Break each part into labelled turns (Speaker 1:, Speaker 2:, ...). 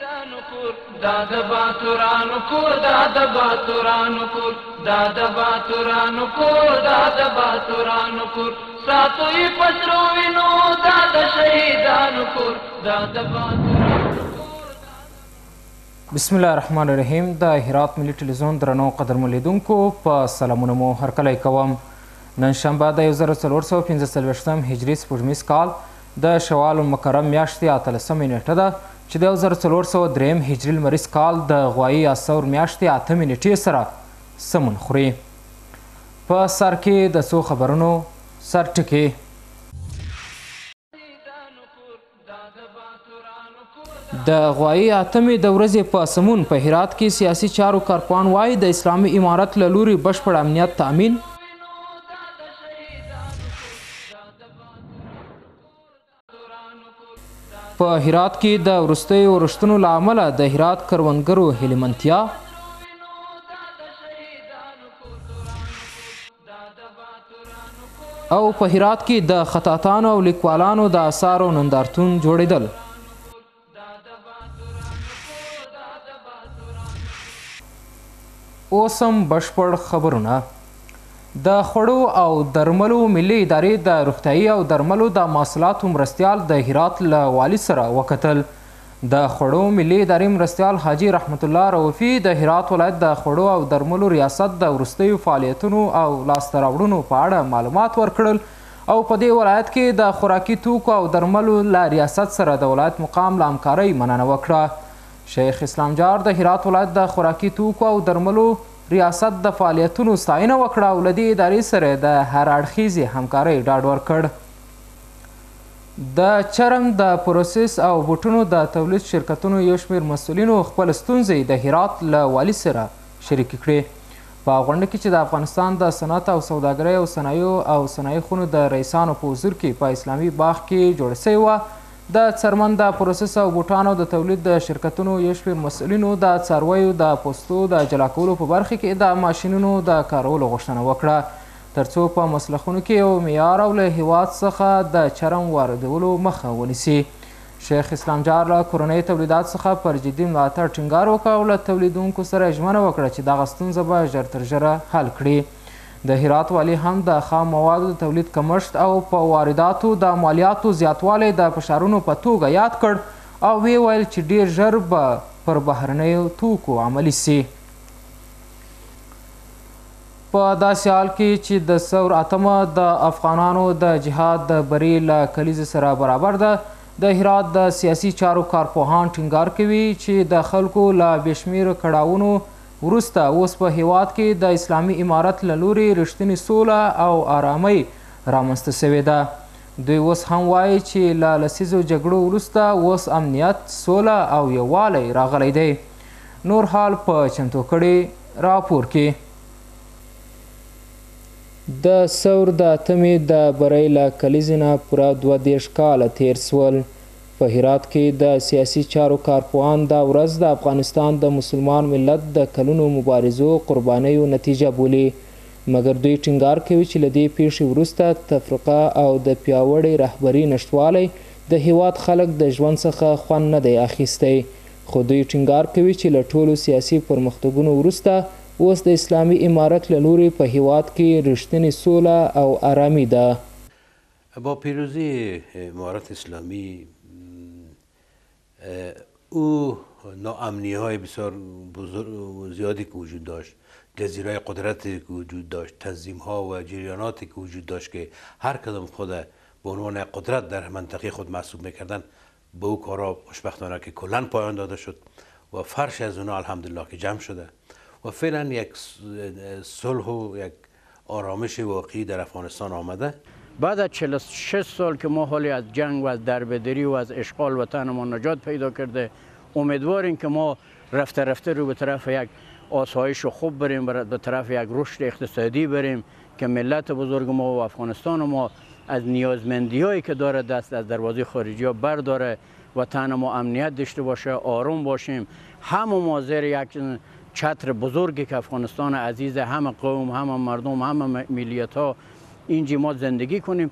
Speaker 1: دا د باتورانو کور دا د باتورانو کور دا د باتورانو کور دا د باتورانو کور ساتو یې پسرو وینو دا د شهیدانو کور دا د باتورانو کور.
Speaker 2: بسم الله الرحمن الرحیم. د هرات ملي ټلویزیون درنو قدرمنو لیدونکو په سلامونه مو هرکلی کوم. نن شنبه د 1445 هجري سپوږمیز کال د شوال المکرم میاشتې 18مه نیټه ده چې د 1403 هجري لمریز کال د غوایي اسور میاشتې 8مې نیټې سره سمون خوري. په سر کې د څو خبرونو سرټکي. د غوایي 8مې د ورځې په سمون په هرات کې سیاسي چارو کارپوهان وایي د اسلامي امارت له لوري بشپړ امنیت تامین. په هرات کې د وروستیو رښتونو له امله د هرات کروندګرو هیلهمندتیا. او په هرات کې د خطاطانو او لیکوالانو د آثارو نندارتون جوړېدل. اوس هم بشپړ خبرونه. د خوړو او درملو ملي ادارې د روغتیايي او درملو د محصولاتو مرستیال د هرات له والي سره وکتل. د خوړو ملي ادارې مرستیال حاجي رحمت الله روفي د هرات ولایت د خوړو او درملو ریاست د وروستیو فعالیتونو او لاسته راوړنو په اړه معلومات ورکړل او په دې ولایت کې د خوراکي توکو او درملو له ریاست سره د ولایت مقام له همکارۍ مننه وکړه. شیخ اسلام جار د هرات ولایت د خوراکي توکو او درملو ریاست د فعالیتونو ستاینه وکړه او له دې ادارې سره د هر اړخیزې همکارۍ ډاډ ورکړ. د چرم د پروسس او بوټونو د تولید شرکتونو یو شمېر مسؤلینو خپل ستونزې د هرات له والي سره شریکې کړې. په غونډه کې چې د افغانستان د صنعت او سوداګرۍ او صنایعو خونو د رئیسانو په حضور کې په اسلامي باغ کې جوړه سوې وه، د څرمن د پروسس او بوټانو د تولید د شرکتونو یو شمېر مسؤلینو د څارویو د پوستو د جلا کولو په برخه کې د ماشینونو د کارولو غوښتنه وکړه ترڅو په مسلخونو کې یو معیار او له هیواد څخه د چرم واردولو مخه ونیسي. شیخ اسلام جار له کورنۍ تولیدات څخه پر جدي ملاتړ ټینګار وکړ او له تولیدونکو سره ژمنه وکړه چې دغه ستونزه به ژر تر ژره حل کړي. د هرات والي هم د خام موادو د تولید کمښت او په وارداتو د مالیاتو زیاتوالی د فشارونو په توګه یاد کړ او ویې ویل چې ډیر ژر به پر بهرنیو توکو عملي سي. په داسې حال کې چې د ثور 8مه د افغانانو د جهاد د بري له کلیزې سره برابر ده، د هرات د سیاسي چارو کارپوهان ټینګار کوي چې د خلکو له بېشمېره کړاوونو وروسته اوس په هیواد کې د اسلامي امارت له لوري رښتینې سوله او آرامۍ رامنځته سوې ده. دوی اوس هم وایي چې له لسیزو جګړو وروسته اوس امنیت، سوله او یووالی راغلی دی. نور حال په چمتو کړي راپور کې. د ثور د 8مې د برۍ له کلیزې نه پوره 32 کاله تیر سول. په هرات کې د سیاسي چارو کارپوهان دا ورځ د افغانستان د مسلمان ملت د کلونو مبارزو قربانیو نتیجه بولي، مګر دوی ټینګار کوي چې له دې پیښې وروسته تفرقه او د پیاوړې رهبري نشتوالی د هیواد خلک د ژوند څخه خوند نه دی اخیستی. خو دوی ټینګار کوي چې له ټولو سیاسي پرمختګونو وروسته اوس د اسلامي امارت له لوري په هیواد کې رښتینې سوله او آرامي ده.
Speaker 3: با پیروزی امارت اسلامی او ناامنی های بسیار زیادی که وجود داشت، جزیره قدرتی که وجود داشت، تنظیم ها و جریاناتی که وجود داشت که هر کدام خود به عنوان قدرت در منطقه خود محسوب میکردن، به او کارا خوشبختانه که کلا پایان داده شد و فرش از اونها الحمدلله که جمع شده و فعلا یک صلح و یک آرامش واقعی در افغانستان آمده.
Speaker 4: بعد از 46 سال که ما حالی از جنگ و از دربدری و از اشغال وطنمان نجات پیدا کرده، امیدواریم که ما رفته رفته رو به طرف یک آسایش خوب بریم، به طرف یک رشد اقتصادی بریم که ملت بزرگ ما و افغانستان ما از نیازمندی هایی که داره دست از دروازه خارجی ها برداره، وطن ما امنیت داشته باشه، آروم باشیم، همه ما زیر یک چتر بزرگی که افغانستان عزیز همه قوم، همه مردم، همه ملیت ها اینجا ما زندگی کنیم.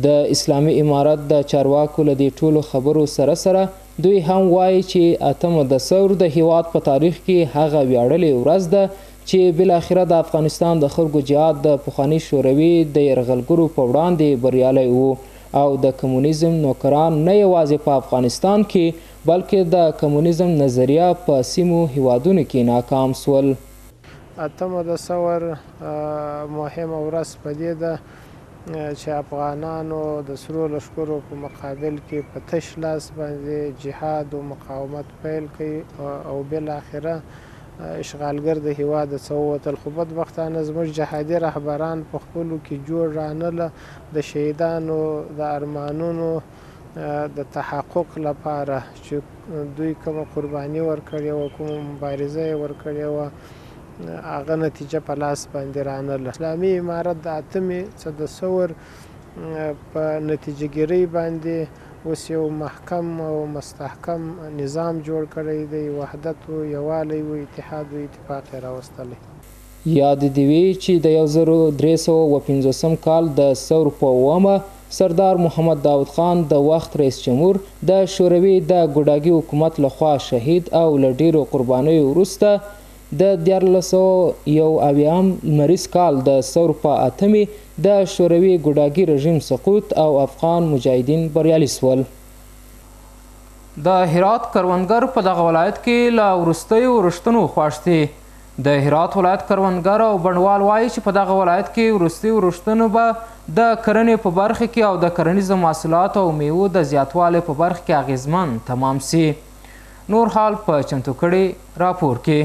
Speaker 2: د اسلامي امارت د چارواکو له دې ټولو خبرو سره سره دوی هم وایي چې 8 دسمبر د هیواد په تاریخ کې هغه ویاړلې ورځ ده چې بالاخره د افغانستان د خلکو جهاد د پخواني شوروي د یرغلګرو په وړاندې بریالی و او د کمونیزم نوکران نه یوازې په افغانستان کې بلکې د کمونیزم نظریه په سیمو هیوادونو کې ناکام سول.
Speaker 5: 8 دسمبر مهمه ورځ په دې ده چې افغانانو د سرو لښکرو په مقابل کې په تش لاس باندې جهاد و مقاومت پیل کړي او بالاخره اشغالګر د هیواد څخه ووتل. خو بدبختانه زموږ جهادي رهبران په خپلو کې جوړ رانله د شهیدانو د ارمانونو د تحقق لپاره چې دوی کومه قرباني ورکړې وه، کومه مبارزه یې ورکړې وه، هغه نتیجه په لاس باندې رانله. اسلامي امارت د 8 دسمبر په نتیجه ګیرۍ باندې اوس یو محکم او مستحکم نظام جوړ کړی دی، وحدت و یووالی و اتحاد و اتفاق یې راوستلی.
Speaker 2: یاد دې وي چې د 1350 کال د ثور په 9 سردار محمد داود خان د وخت رئیس جمهور د شوروي د ګوډاګي حکومت لخوا شهید او له ډیرو قربانیو وروسته د 1401 لمریز کال د ثور په 8 د شوروي ګوډاګي رژیم سقوط او افغان مجاهدین بریالي سول. د هرات کروندګر په دغه ولایت کې له وروستیو رښتونو خوښ دي. د هرات ولایت کروندګر او بڼوال وایي چې په دغه ولایت کې وروستیو رښتونو به د کرنې په برخه کې او د کرنیزو محصولاتو او میوو د زیاتوالي په برخه کې اغیزمن تمام سي. نور حال په چمتو کړي راپور کې.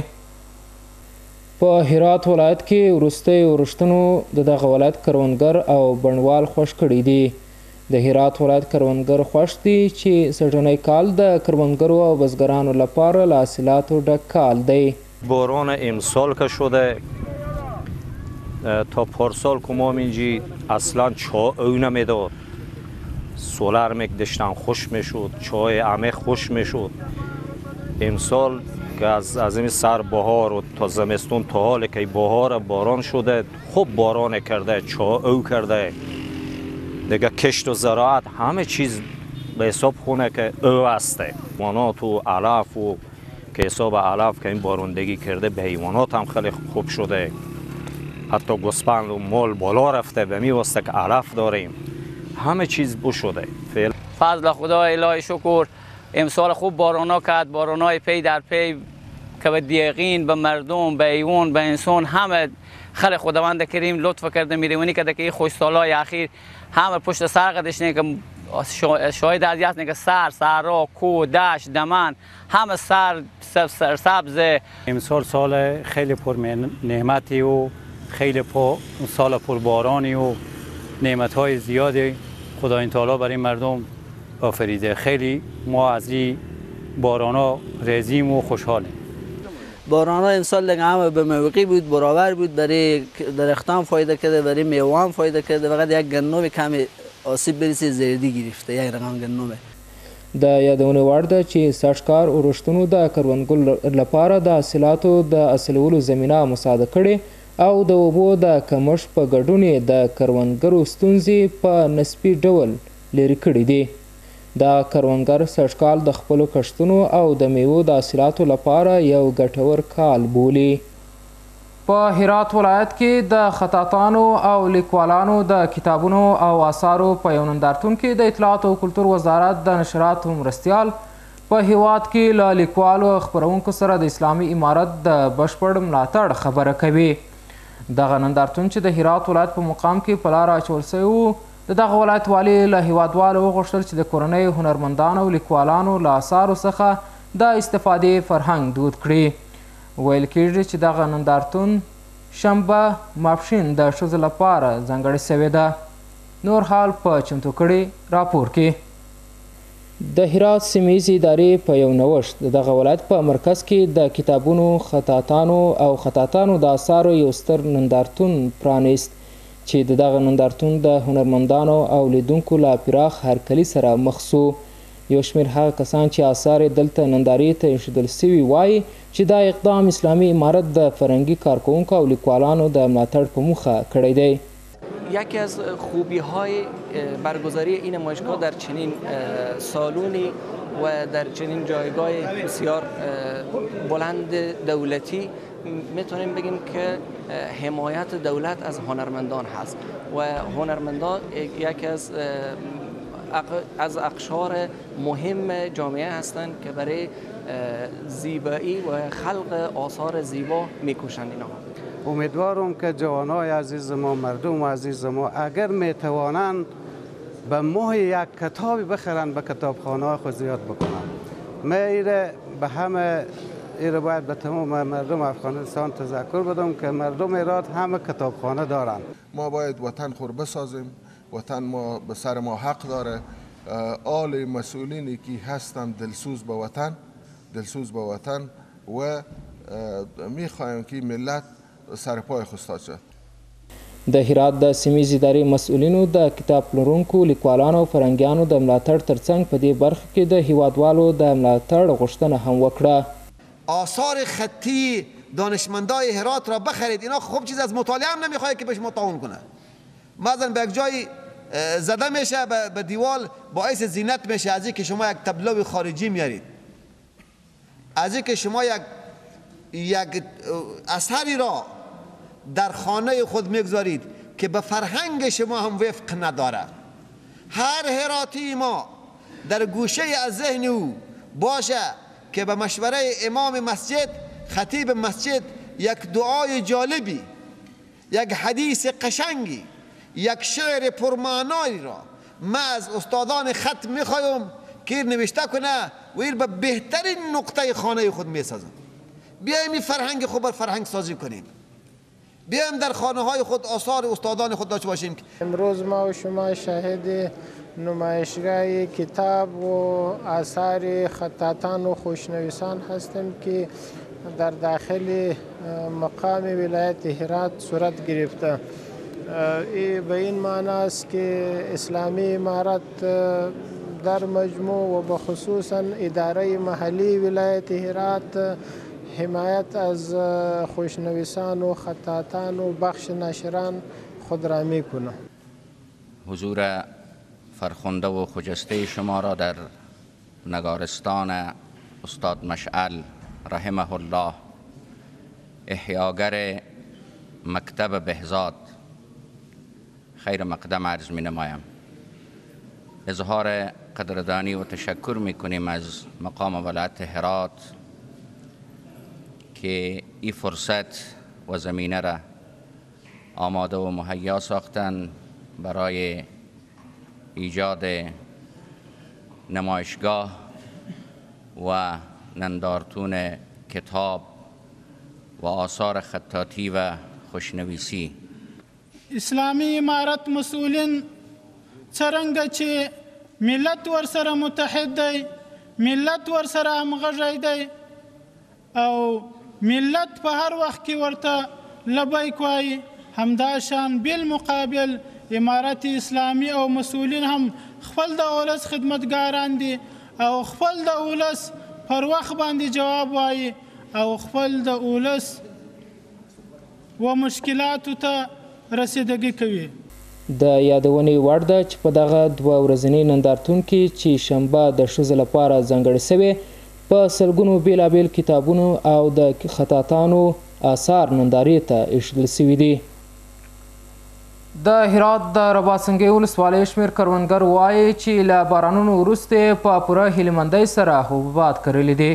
Speaker 2: په هرات ولایت کې وروستیو رښتونو د دغه ولایت کروندګر او بڼوال خوښ کړي دي. د هرات ولایت کروندګر خوښ دي چې سږنی کال د کروندګرو او بزګرانو لپاره له حاصلاتو ډک کال دی.
Speaker 6: باران امسال که شده تا پارسال که ما اینجی اصلا چای او نمیداد، سولر میکدشتن خوش میشد، چای عمیق خوش میشد. امسال که از این سر بهار و تا زمستون تا حال که بهار باران شده، خوب باران کرده، چای او کرده دیگه، کشت و زراعت همه چیز به حساب خونه که او هسته. حیوانات و علف و که حساب علف که این باروندگی کرده به حیوانات هم خیلی خوب شده، حتی گوسفند و مال بالا رفته، به می واسطه که علف داریم، همه چیز بو شده.
Speaker 7: فضل خدا الهی شکر امسال خوب بارانا کرد، بارانای پی در پی که به دیقین، به مردم، به حیوان، به انسان همه خیلی خداوند کریم لطف کرده، میریونی کرده که این خوش سالهای اخیر همه پشت سر قدشنه که شاهد از هست که صحرا، کوه، دشت، دمن همه سبز.
Speaker 4: امسال سال خیلی پر نعمتی و خیلی سال پر بارانی و نعمت‌های زیادی خدای تعالی برای مردم آفریده. خیلی ما از این بارانا رضیم و خوشحالیم.
Speaker 8: بارانا امسال دیگه همه به موقعی بود، برابر بود، برای درختان فایده کرده، برای میوه هم فایده کرده. فقط یک گندم کمی آسیب برسید، زردی گرفته، یک رقم گندمه.
Speaker 2: د یادونه وړ ده چې سږکال ورښتونو د کروندګرو لپاره د حاصلاتو د اصلولو زمینه مساعده کړې او د اوبو د کمښت په ګډون یې د کروندګرو ستونزې په نسبي ډول لرې کړي دي. دا کروندګر سږکال د خپلو کښتونو او د میوو د حاصلاتو لپاره یو ګټور کال بولي. په هرات ولایت کې د خطاطانو او لیکوالانو د کتابونو او آثارو په یو نندارتون کې د اطلاعات او کلتور وزارت د نشراتو مرستیال په هیواد کې له لیکوالو خپرونکو سره د اسلامي امارت د بشپړ ملاتړ خبره کوي. دغه نندارتون چې د هرات ولایت په مقام کې په لاره اچول سوی و، د دغه ولایت والي له هیوادوالو وغوښتل چې د کورنۍ هنرمندانو او لیکوالانو له آثارو څخه د استفادې فرهنګ دود کړي. ویل کېږي چې دغه نندارتون شنبه ماپښین د ښځو لپاره ځانګړې سوې ده. نور حال په چمتو کړي راپور کې. د هرات سیمهیزې ادارې په یو نوښت د دغه ولایت په مرکز کې د کتابونو، خطاطانو او خطاطانو د آثارو یو ستر نندارتون پرانیست چې د دغه نندارتون د هنرمندانو او لیدونکو له پراخ هرکلي سره مخ سو. یو شمېر هغه کسان چې آثار یې دلته نندارې ته ایښودل سوي وایي چې دا اقدام اسلامي امارت د فرهنګي کارکوونکو او لیکوالانو د ملاتړ په موخه کړی دی.
Speaker 9: یکی از خوبی های برگزاری این نمایشگاه در چنین سالونی و در چنین جایگاه بسیار بلند دولتی میتونیم بگیم که حمایت دولت از هنرمندان هست و هنرمندان یکی از اقشار مهم جامعه هستند که برای زیبایی و خلق آثار زیبا میکوشند اینها.
Speaker 10: امیدوارم که جوانای عزیز ما، مردم عزیز ما اگر میتوانند به ماه یک کتابی بخرند به کتابخانه خود زیاد بکنند. من ایره به همه ایره باید به تمام مردم افغانستان تذکر بدم که مردم ایران همه کتابخانه دارند.
Speaker 11: ما باید وطن خور بسازیم، وطن ما به سر ما حق داره. آل مسئولینی که هستند دلسوز به وطن و میخوایم که ملت سر پای خود شد.
Speaker 2: د هرات د سیمې ادارې مسؤلینو د کتاب پلورونکو لیکوالانو او فرهنګیانو د ملاتړ ترڅنګ په دې برخه کې د هیوادوالو د ملاتړ غوښتنه هم وکړه.
Speaker 12: آثار خطی دانشمندای هرات را بخرید. اینا خوب چیز از مطالعه هم نمیخواد که بهش متعاون کنه. مثلا به یک جای زده میشه به دیوال باعث زینت میشه از اینکه شما یک تابلو خارجی میارید، از اینکه شما یک اثری را در خانه خود میگذارید که به فرهنگ شما هم وفق نداره. هر هراتی ما در گوشه از ذهن او باشه که به مشوره امام مسجد، خطیب مسجد، یک دعای جالبی، یک حدیث قشنگی، یک شعر پرمعنایی را ما از استادان خط میخوایم که نوشته کنه و این به بهترین نقطه خانه خود میسازن. بیایم این فرهنگ خود بر فرهنگ سازی کنیم. بیایم در خانه های خود آثار استادان خود داشته باشیم.
Speaker 5: امروز ما و شما شاهد نمایشگاه کتاب و آثار خطاطان و خوشنویسان هستیم که در داخل مقام ولایت هرات صورت گرفته. به این معنی است که اسلامی امارت در مجموع و بخصوصا اداره محلی ولایت هرات حمایت از خوشنویسان و خطاطان و بخش ناشران خود را میکنه.
Speaker 13: حضور فرخنده و خجسته شما را در نگارستان استاد مشعل رحمه الله، احیاگر مکتب بهزاد، خیر مقدم عرض می نمایم. اظهار قدردانی و تشکر می کنیم از مقام ولایت هرات که این فرصت و زمینه را آماده و مهیا ساختن برای ایجاد نمایشگاه و نندارتون کتاب و آثار خطاطی و خوشنویسی.
Speaker 14: اسلامی امارت مسئولین څرنګه چې ملت ورسره متحد دی، ملت ورسره همغږی دی او ملت په هر وخت کې ورته لبیک وایي، همداشان بالمقابل امارت اسلامی او مسئولین هم خپل د اولس خدمتګاران دي او خپل د اولس پر وخت باندې جواب وایي او خپل د اولس و مشکلاتو ته رسیدګي کوي.
Speaker 2: د یادونې وړ ده چې په دغه 2 ورځني نندارتون کې چې شنبه د ښځو لپاره ځانګړې شوې، په سلګونو بیلابیل کتابونو او د خطاطانو آثار نندارې ته ایښودل شوي دي. د هرات د رباطسنګۍ ولسوالۍ شمېر کروندګر وایي چې له بارانونو وروسته په پوره هیلهمندۍ سره حبوبات کرلي دي.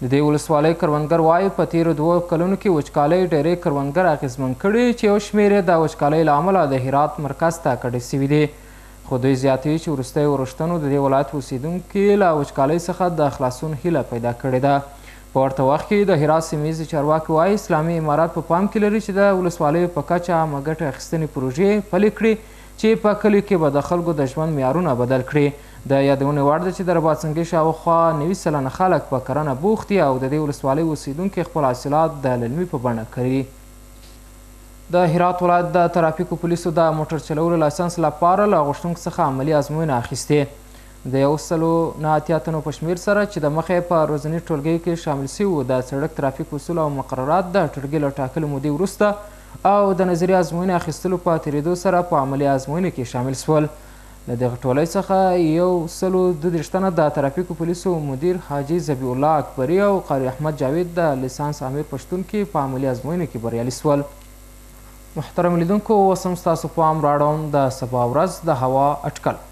Speaker 2: د دې ولسوالۍ کروندګر وایي په تیرو 2 کلونو کې وچکالۍ ډېری کروندګر اغېزمن کړي چې یو شمېر یې د وچکالۍ له امله د هرات مرکز ته کډه سوي دي. خو دوی زیاتوي چې وروستیو ورښتونو د دې ولایت اوسیدونکي له وچکالۍ څخه د خلاصون هیله پیدا کړې ده. په ورته وخت کې د هرات سیمه چارواکي وایي اسلامي امارت په پام کې لري چې د ولسوالیو په کچه عامه ګټې اخیستنې پروژې پلي کړي چې په کلیو کې به د خلکو د ژوند معیارونه بدل کړي. د یادونې وړ ده چې د رباطسنګۍ شاوخوا 90 سلنه خلک په کرنه بوخت دي او د دې ولسوالۍ اوسیدونکي خپل حاصلات د للمي په بڼه کري. د هرات ولایت د ترافیکو پولیسو د موټر چلولو لایسنس لپاره له غوښتونکو څخه عملي ازموینه اخیستې. د 198 تنو په شمېر سره چې د مخې په ورځني ټولګیو کې شامل شوي وو، د سړک ترافیک اصول او مقررات د ټولګي له ټاکلې مودې وروسته او د نظري ازموینې اخیستلو په تېرېدو سره په عملي ازموینې کې شامل شول. له دغه ټولۍ څخه 132 تنه د ترافیکو پولیسو مدیر حاجي ذبیح الله اکبري او قاری احمد جاوید د لیسانس امیر پښتون کې په عملي ازموینې کې بریالي شول. محترم لیدونکو، اوس هم ستاسو پام راړوم د سبا ورځ د هوا اټکل.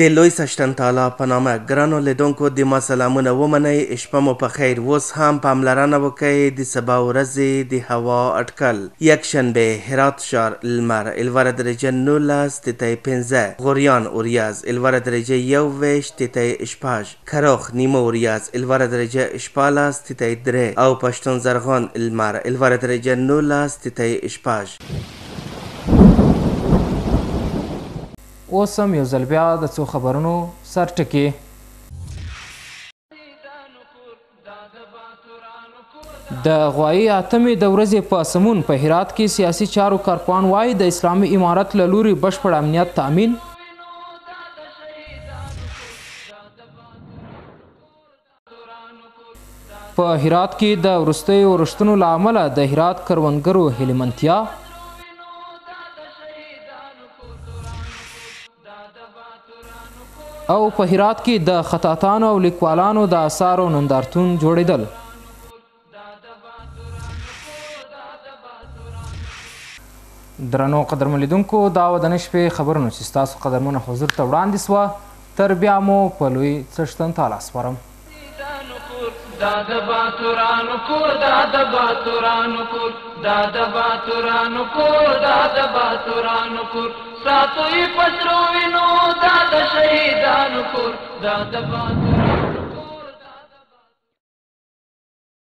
Speaker 15: د لوی سشتن تالا په نامه ګرانو لیدونکو د ما سلامونه ومنئ. شپه مو په خیر. اوس هم پاملرنه وکړئ د سبا ورځې د هوا اټکل. یکشنبه هرات ښار لمر الوره درجه 19 تیتای 15 غوریان اوریاز الوره درجه 21 تیتای 16 کراخ نیمه اوریاز الوره درجه 14 تیتای 3 او پشتون زرغان لمر الوره درجه 19 تیتای 16.
Speaker 2: اوس هم یو ځل بیا د څو خبرونو سرټکي. د غوایي اتمې د ورځې په سمون په هرات کې سیاسي چارو کارپوهان وایي د اسلامي امارت له لوري بشپړ امنیت تأمین. په هرات کې د وروستیو رشتونو له امله د هرات کروندګرو هیلمنتیا. او په هرات کې د خطاطانو او لیکوالانو د اثارو نندارتون جوړېدل. درنو قدرمن لیدونکو، دا و د نن شپې خبرونه چې ستاسو قدرمنه حضور ته وړاندې سوه. تر بیا مو په لوی څښتن تعالی سپارم.
Speaker 1: دا د باتورانو کور، دا د باتورانو کور، دا د باتورانو کور، دا د باتورانو کور، ساتو یې په سرو وینو، دا د شهیدانو کور، دا د باتورانو